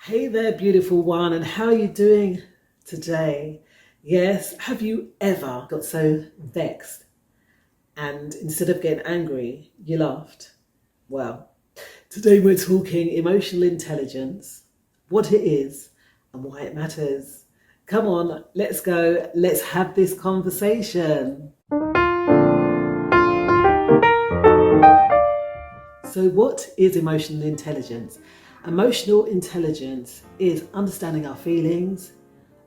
Hey there, beautiful one, and how are you doing today? Yes, have you ever got so vexed and instead of getting angry, you laughed? Well, today we're talking emotional intelligence, what it is, and why it matters. Come on, let's go. Let's have this conversation. So, what is emotional intelligence? Emotional intelligence is understanding our feelings,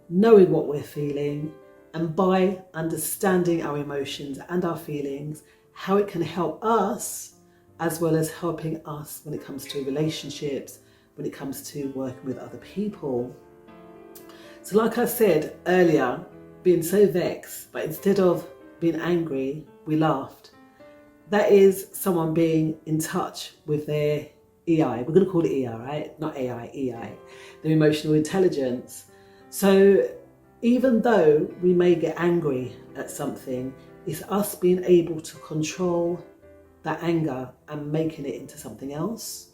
knowing what we're feeling, and by understanding our emotions and our feelings, how it can help us as well as helping us when it comes to relationships, when it comes to working with other people. So, like I said earlier, being so vexed, but instead of being angry, we laughed. That is someone being in touch with their EI. We're going to call it EI, right? Not AI, EI, their emotional intelligence. So even though we may get angry at something, it's us being able to control that anger and making it into something else.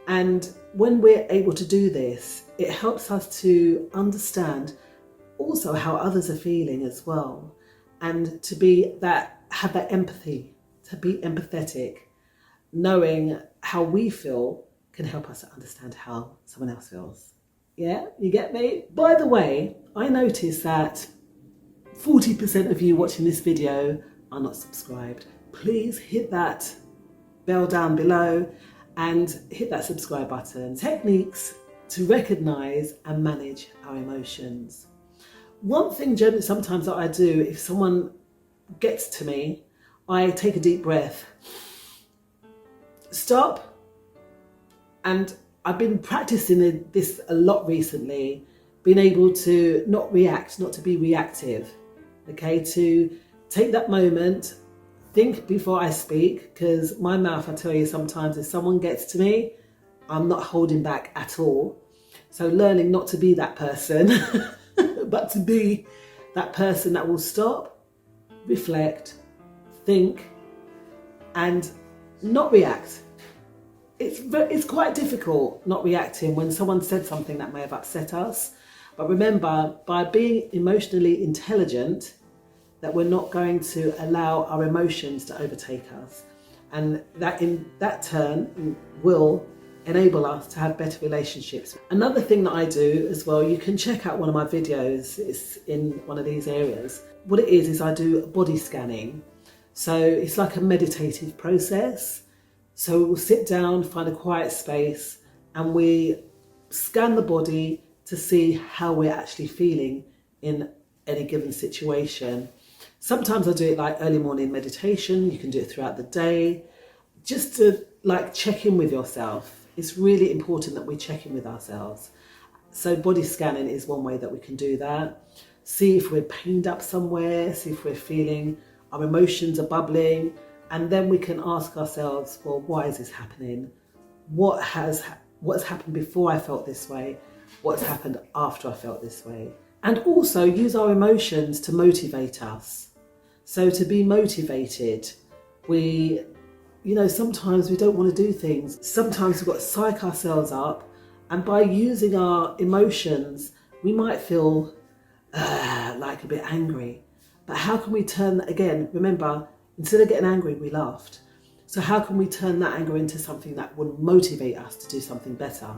And when we're able to do this, it helps us to understand also how others are feeling as well, and to have that empathy, to be empathetic. Knowing how we feel can help us to understand how someone else feels. Yeah, you get me? By the way, I noticed that 40% of you watching this video are not subscribed. Please hit that bell down below and hit that subscribe button. Techniques to recognize and manage our emotions. One thing generally sometimes that I do, if someone gets to me, I take a deep breath, stop, and I've been practicing this a lot recently, being able to not react, not to be reactive, okay, to take that moment, think before I speak, because my mouth, I tell you, sometimes if someone gets to me, I'm not holding back at all. So learning not to be that person, but to be that person that will stop, reflect, think, and not react. It's quite difficult not reacting when someone said something that may have upset us. But remember, by being emotionally intelligent, that we're not going to allow our emotions to overtake us. And that in that turn will enable us to have better relationships. Another thing that I do as well, you can check out one of my videos, it's in one of these areas. What it is I do body scanning. So it's like a meditative process. So we'll sit down, find a quiet space, and we scan the body to see how we're actually feeling in any given situation. Sometimes I do it like early morning meditation. You can do it throughout the day, just to like check in with yourself. It's really important that we check in with ourselves. So body scanning is one way that we can do that. See if we're pained up somewhere, see if we're feeling our emotions are bubbling, and then we can ask ourselves, well, why is this happening? What's happened before I felt this way? What's happened after I felt this way? And also use our emotions to motivate us. So to be motivated, sometimes we don't want to do things. Sometimes we've got to psych ourselves up, and by using our emotions, we might feel like a bit angry. But how can we turn that again? Remember, instead of getting angry, we laughed. So how can we turn that anger into something that would motivate us to do something better,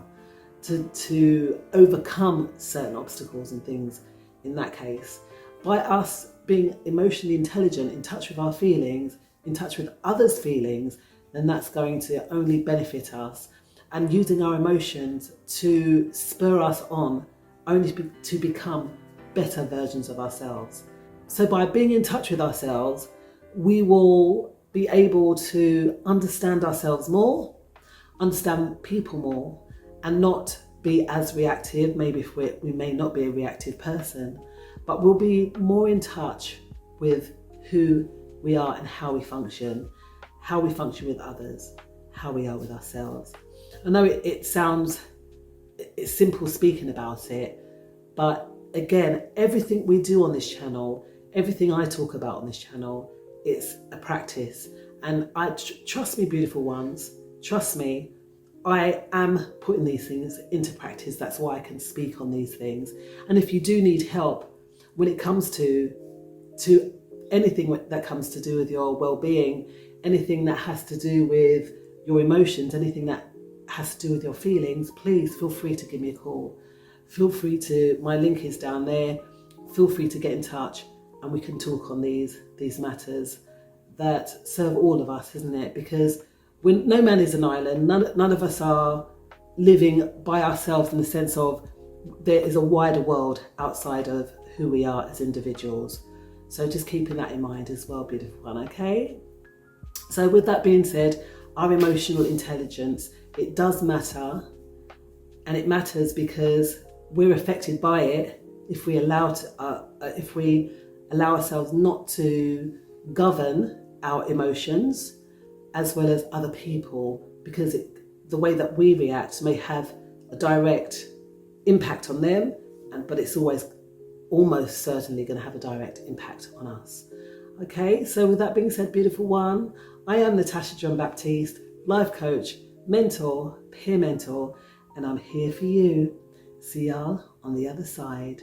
to overcome certain obstacles and things in that case? By us being emotionally intelligent, in touch with our feelings, in touch with others' feelings, then that's going to only benefit us. And using our emotions to spur us on, only to become better versions of ourselves. So by being in touch with ourselves, we will be able to understand ourselves more, understand people more, and not be as reactive. Maybe if we may not be a reactive person, but we'll be more in touch with who we are and how we function with others, how we are with ourselves. I know it's simple speaking about it, but again, everything we do on this channel, everything I talk about on this channel, it's a practice. And trust me, beautiful ones, trust me, I am putting these things into practice. That's why I can speak on these things. And if you do need help when it comes to anything that comes to do with your well-being, anything that has to do with your emotions, anything that has to do with your feelings, please feel free to give me a call. Feel free to, my link is down there. Feel free to get in touch and we can talk on these matters that serve all of us, isn't it? Because no man is an island. None of us are living by ourselves in the sense of there is a wider world outside of who we are as individuals. So just keeping that in mind as well, beautiful one, okay? So with that being said, our emotional intelligence, it does matter, and it matters because we're affected by it if we allow ourselves not to govern our emotions as well as other people, because the way that we react may have a direct impact on them, but it's almost certainly going to have a direct impact on us. Okay, so with that being said, beautiful one, I am NatashaJohn-Baptiste, life coach, mentor, peer mentor, and I'm here for you. See y'all on the other side.